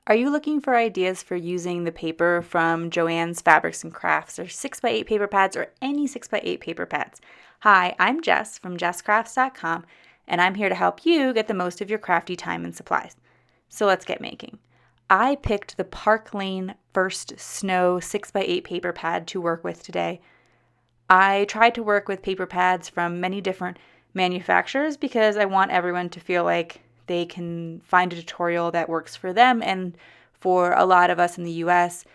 Are you looking for ideas for using the paper from Joann's Fabrics and Crafts or 6x8 paper pads or any 6x8 paper pads? Hi, I'm Jess from jesscrafts.com and I'm here to help you get the most of your crafty time and supplies. So let's get making. I picked the Park Lane First Snow 6x8 paper pad to work with today. I tried to work with paper pads from many different manufacturers because I want everyone to feel like they can find a tutorial that works for them. And for a lot of us in the US,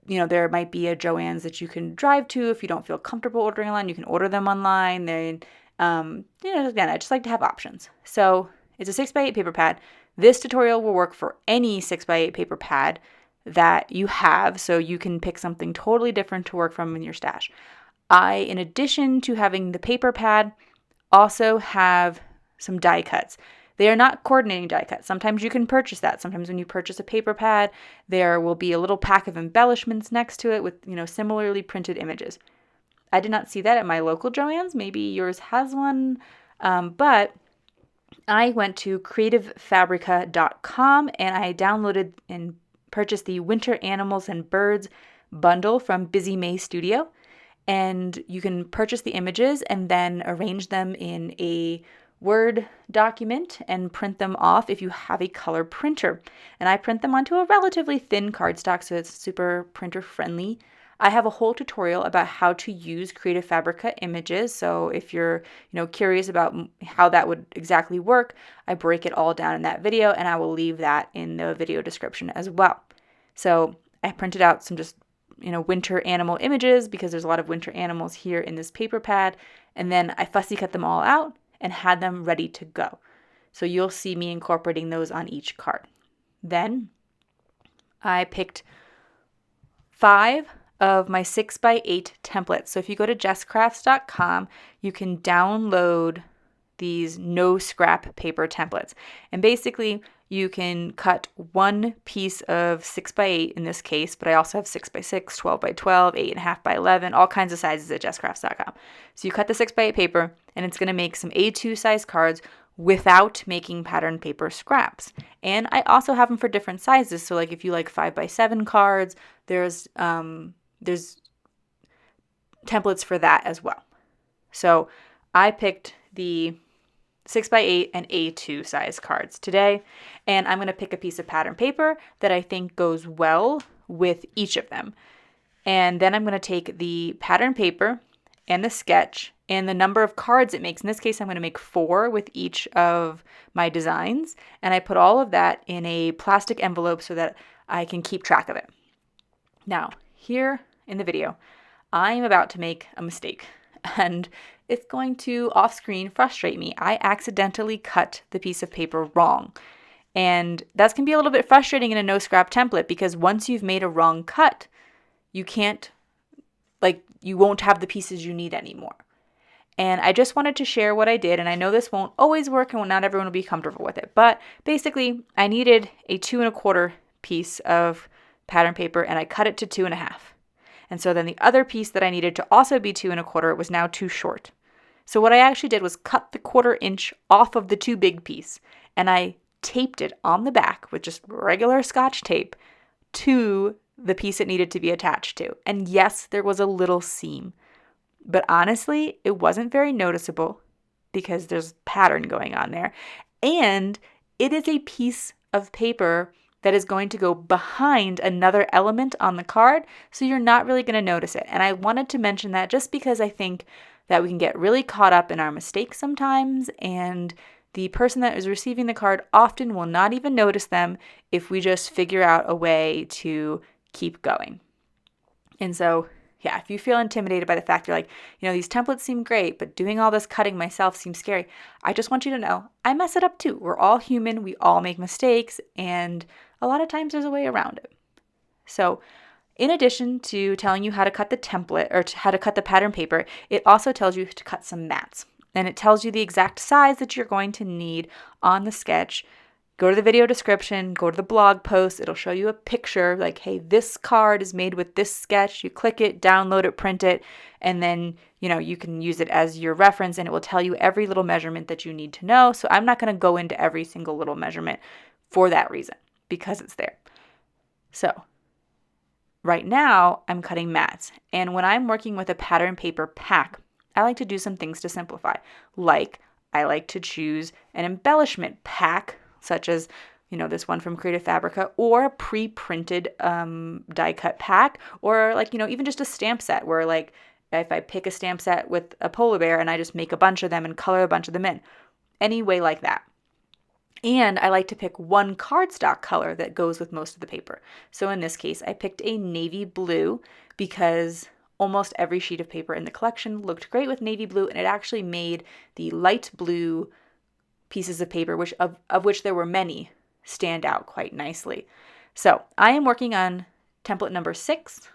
there might be a Joann's that you can drive to. If you don't feel comfortable ordering online, you can order them online. Then, again, I just like to have options. So it's a 6x8 paper pad. This tutorial will work for any 6x8 paper pad that you have, so you can pick something totally different to work from in your stash. I, in addition to having the paper pad, also have some die cuts. They are not coordinating die cuts. Sometimes you can purchase that. Sometimes when you purchase a paper pad, there will be a little pack of embellishments next to it with, similarly printed images. I did not see that at my local Joann's. Maybe yours has one. But I went to creativefabrica.com and I downloaded and purchased the Winter Animals and Birds bundle from Busy May Studio. And you can purchase the images and then arrange them in a Word document and print them off if you have a color printer. And I print them onto a relatively thin cardstock, so it's super printer friendly. I have a whole tutorial about how to use Creative Fabrica images. So if you're, curious about how that would exactly work, I break it all down in that video, and I will leave that in the video description as well. So I printed out some just winter animal images because there's a lot of winter animals here in this paper pad. And then I fussy cut them all out and had them ready to go. So you'll see me incorporating those on each card. Then I picked 5 of my 6x8 templates. So if you go to jesscrafts.com, you can download these no scrap paper templates. And basically you can cut one piece of 6x8 in this case, but I also have 6x6, 12x12, 8.5x11, all kinds of sizes at jesscrafts.com. So you cut the 6x8 paper and it's going to make some A2 size cards without making pattern paper scraps. And I also have them for different sizes. So like if you like 5x7 cards, there's templates for that as well. So I picked the 6x8 and A2 size cards today, and I'm going to pick a piece of pattern paper that I think goes well with each of them. And then I'm going to take the pattern paper and the sketch and the number of cards it makes. In this case, I'm going to make 4 with each of my designs, and I put all of that in a plastic envelope so that I can keep track of it. Now, here in the video, I'm about to make a mistake, and it's going to off-screen frustrate me. I accidentally cut the piece of paper wrong. And that can be a little bit frustrating in a no scrap template because once you've made a wrong cut, you won't have the pieces you need anymore. And I just wanted to share what I did, and I know this won't always work and not everyone will be comfortable with it, but basically I needed a 2 1/4 piece of pattern paper and I cut it to 2 1/2. And so then the other piece that I needed to also be 2 1/4 was now too short. So what I actually did was cut the 1/4 inch off of the too big piece and I taped it on the back with just regular Scotch tape to the piece it needed to be attached to. And yes, there was a little seam, but honestly, it wasn't very noticeable because there's pattern going on there. And it is a piece of paper that is going to go behind another element on the card, so you're not really going to notice it. And I wanted to mention that just because I think that we can get really caught up in our mistakes sometimes, and the person that is receiving the card often will not even notice them if we just figure out a way to keep going. And so, yeah, if you feel intimidated by the fact you're like, these templates seem great, but doing all this cutting myself seems scary, I just want you to know I mess it up too. We're all human. We all make mistakes, and a lot of times there's a way around it. So in addition to telling you how to cut the template or how to cut the pattern paper, it also tells you to cut some mats. And it tells you the exact size that you're going to need on the sketch. Go to the video description, go to the blog post. It'll show you a picture like, hey, this card is made with this sketch. You click it, download it, print it, and then, you can use it as your reference and it will tell you every little measurement that you need to know. So I'm not going to go into every single little measurement for that reason because it's there. So right now I'm cutting mats. And when I'm working with a pattern paper pack, I like to do some things to simplify. Like I like to choose an embellishment pack, such as this one from Creative Fabrica, or a pre-printed die cut pack, or even just a stamp set where if I pick a stamp set with a polar bear and I just make a bunch of them and color a bunch of them in, any way like that. And I like to pick one cardstock color that goes with most of the paper. So in this case, I picked a navy blue because almost every sheet of paper in the collection looked great with navy blue, and it actually made the light blue pieces of paper, of which there were many, stand out quite nicely. So I am working on template number 6.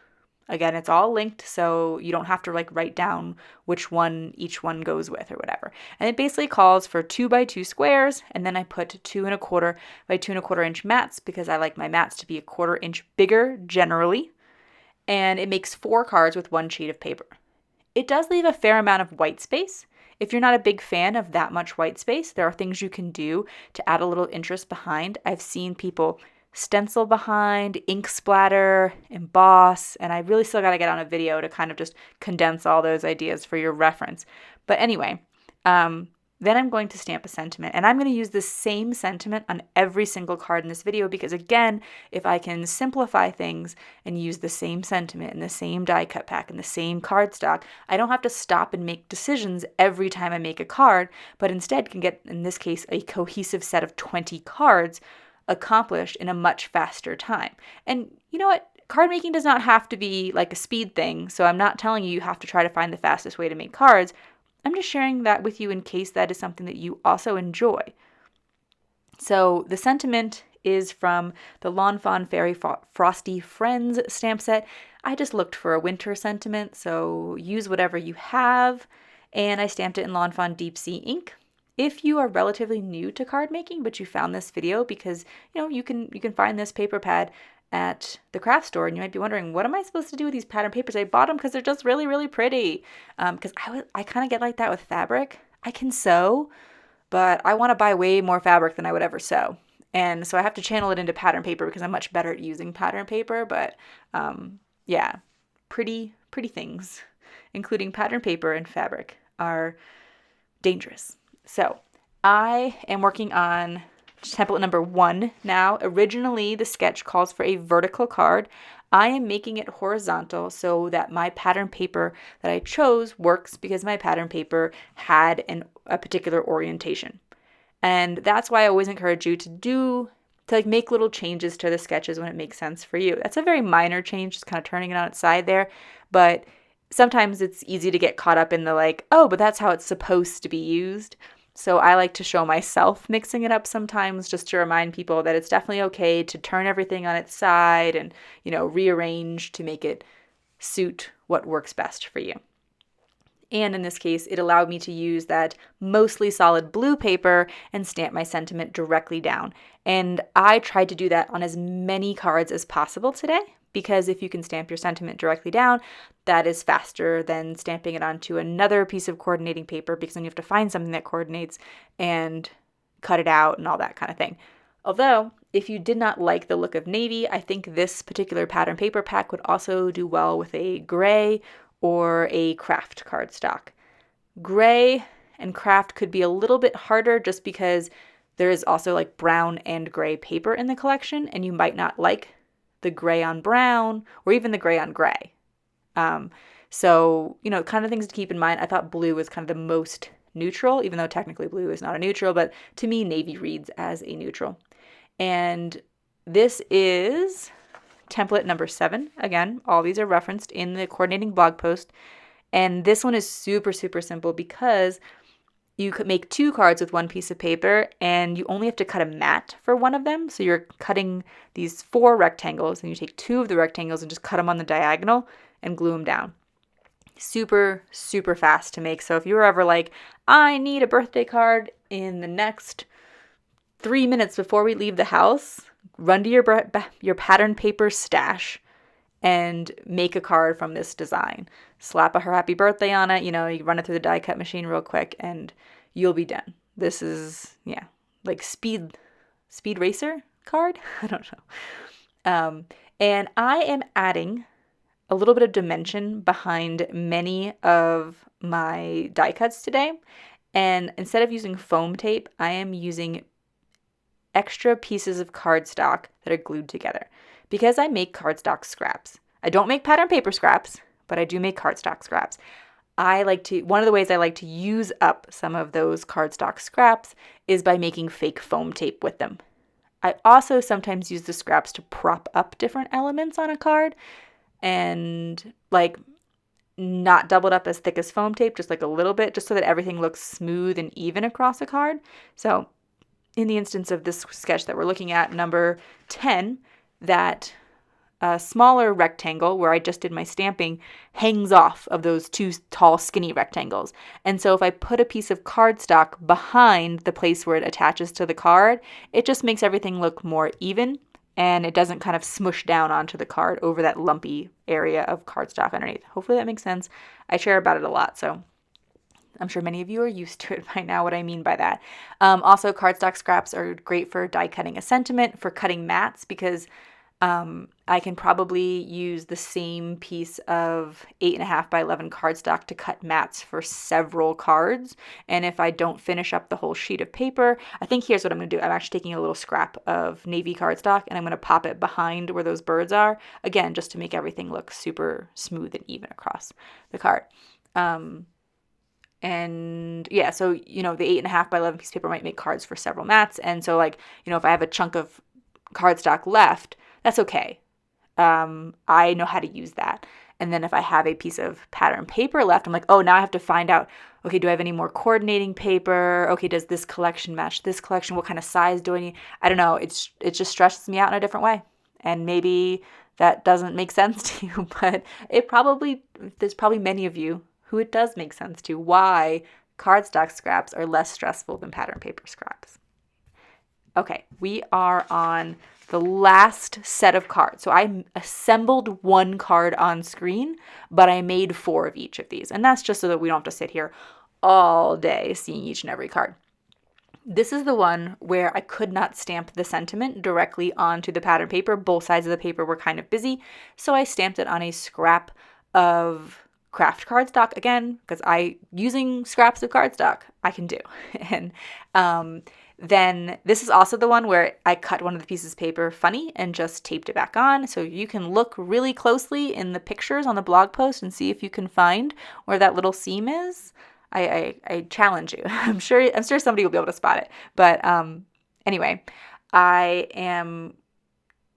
Again, it's all linked, so you don't have to write down which one each one goes with or whatever. And it basically calls for 2x2 squares, and then I put 2¼ by 2¼ inch mats because I like my mats to be 1/4 inch bigger generally. And it makes 4 cards with 1 sheet of paper. It does leave a fair amount of white space. If you're not a big fan of that much white space, there are things you can do to add a little interest behind. I've seen people stencil behind, ink splatter, emboss, and I really still got to get on a video to kind of just condense all those ideas for your reference. But anyway, then I'm going to stamp a sentiment, and I'm going to use the same sentiment on every single card in this video because, again, if I can simplify things and use the same sentiment in the same die cut pack and the same cardstock, I don't have to stop and make decisions every time I make a card, but instead can get, in this case, a cohesive set of 20 cards accomplished in a much faster time. And you know what? Card making does not have to be like a speed thing, so I'm not telling you have to try to find the fastest way to make cards. I'm just sharing that with you in case that is something that you also enjoy. So the sentiment is from the Lawn Fawn Fairy Frosty Friends stamp set. I just looked for a winter sentiment, so use whatever you have. And I stamped it in Lawn Fawn Deep Sea ink. If you are relatively new to card making, but you found this video because you can find this paper pad at the craft store, and you might be wondering, what am I supposed to do with these pattern papers? I bought them because they're just really, really pretty. Because I kind of get like that with fabric. I can sew, but I want to buy way more fabric than I would ever sew. And so I have to channel it into pattern paper because I'm much better at using pattern paper. But yeah, pretty things, including pattern paper and fabric, are dangerous. So I am working on template number 1 now. Originally, the sketch calls for a vertical card. I am making it horizontal so that my pattern paper that I chose works because my pattern paper had a particular orientation. And that's why I always encourage you to make little changes to the sketches when it makes sense for you. That's a very minor change, just kind of turning it on its side there. But sometimes it's easy to get caught up in the oh, but that's how it's supposed to be used. So I like to show myself mixing it up sometimes just to remind people that it's definitely okay to turn everything on its side and, rearrange to make it suit what works best for you. And in this case, it allowed me to use that mostly solid blue paper and stamp my sentiment directly down. And I tried to do that on as many cards as possible today, because if you can stamp your sentiment directly down, that is faster than stamping it onto another piece of coordinating paper, because then you have to find something that coordinates and cut it out and all that kind of thing. Although, if you did not like the look of navy, I think this particular pattern paper pack would also do well with a gray or a craft cardstock. Gray and craft could be a little bit harder just because there is also brown and gray paper in the collection, and you might not like the gray on brown or even the gray on gray. So, kind of things to keep in mind. I thought blue was kind of the most neutral, even though technically blue is not a neutral, but to me, navy reads as a neutral. And this is template number 7. Again, all these are referenced in the coordinating blog post. And this one is super, super simple because you could make 2 cards with 1 piece of paper, and you only have to cut a mat for one of them. So you're cutting these 4 rectangles, and you take 2 of the rectangles and just cut them on the diagonal and glue them down. Super, super fast to make. So if you're ever like, I need a birthday card in the next 3 minutes before we leave the house, run to your pattern paper stash and make a card from this design. Slap a happy birthday on it. You run it through the die cut machine real quick and you'll be done. This is, like speed racer card? I don't And I am adding a little bit of dimension behind many of my die cuts today. And instead of using foam tape, I am using extra pieces of cardstock that are glued together because I make cardstock scraps. I don't make pattern paper scraps, but I do make cardstock scraps. One of the ways I like to use up some of those cardstock scraps is by making fake foam tape with them. I also sometimes use the scraps to prop up different elements on a card and like not doubled up as thick as foam tape, just like a little bit, just so that everything looks smooth and even across a card. So in the instance of this sketch that we're looking at, number 10, that smaller rectangle where I just did my stamping hangs off of those two tall, skinny rectangles. And so if I put a piece of cardstock behind the place where it attaches to the card, it just makes everything look more even and it doesn't kind of smush down onto the card over that lumpy area of cardstock underneath. Hopefully that makes sense. I share about it a lot, so I'm sure many of you are used to it by now, what I mean by that. Also, cardstock scraps are great for die cutting a sentiment, for cutting mats, because I can probably use the same piece of 8.5 by 11 cardstock to cut mats for several cards. And if I don't finish up the whole sheet of paper, I think here's what I'm going to do. I'm actually taking a little scrap of navy cardstock and I'm going to pop it behind where those birds are. Again, just to make everything look super smooth and even across the card. And yeah, so, the 8.5 by 11 piece of paper might make cards for several mats. And so if I have a chunk of cardstock left, that's okay. I know how to use that. And then if I have a piece of pattern paper left, I'm like, oh, now I have to find out, okay, do I have any more coordinating paper? Okay, does this collection match this collection? What kind of size do I need? I don't know. It just stresses me out in a different way. And maybe that doesn't make sense to you, but there's probably many of you who it does make sense to why cardstock scraps are less stressful than pattern paper scraps. Okay, we are on the last set of cards. So I assembled one card on screen, but I made 4 of each of these. And that's just so that we don't have to sit here all day seeing each and every card. This is the one where I could not stamp the sentiment directly onto the pattern paper. Both sides of the paper were kind of busy. So I stamped it on a scrap of craft cardstock again, because using scraps of cardstock, I can do. And then this is also the one where I cut one of the pieces of paper funny and just taped it back on. So you can look really closely in the pictures on the blog post and see if you can find where that little seam is. I challenge you. I'm sure somebody will be able to spot it. But anyway, I am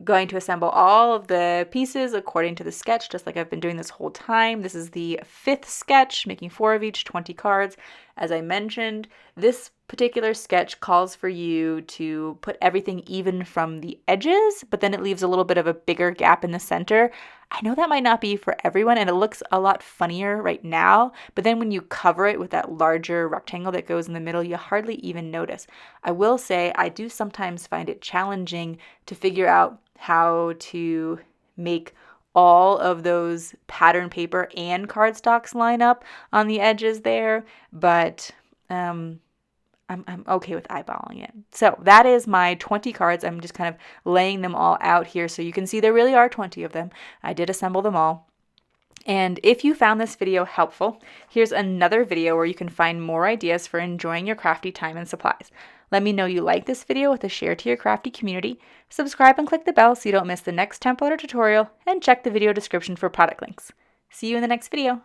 going to assemble all of the pieces according to the sketch, just like I've been doing this whole time. This is the 5th sketch, making 4 of each, 20 cards. As I mentioned, this particular sketch calls for you to put everything even from the edges, but then it leaves a little bit of a bigger gap in the center. I know that might not be for everyone, and it looks a lot funnier right now, but then when you cover it with that larger rectangle that goes in the middle, you hardly even notice. I will say I do sometimes find it challenging to figure out how to make all of those pattern paper and cardstocks line up on the edges there, but I'm okay with eyeballing it. So that is my 20 cards. I'm just kind of laying them all out here so you can see there really are 20 of them. I did assemble them all. And if you found this video helpful, here's another video where you can find more ideas for enjoying your crafty time and supplies. Let me know you like this video with a share to your crafty community. Subscribe and click the bell so you don't miss the next template or tutorial, and check the video description for product links. See you in the next video.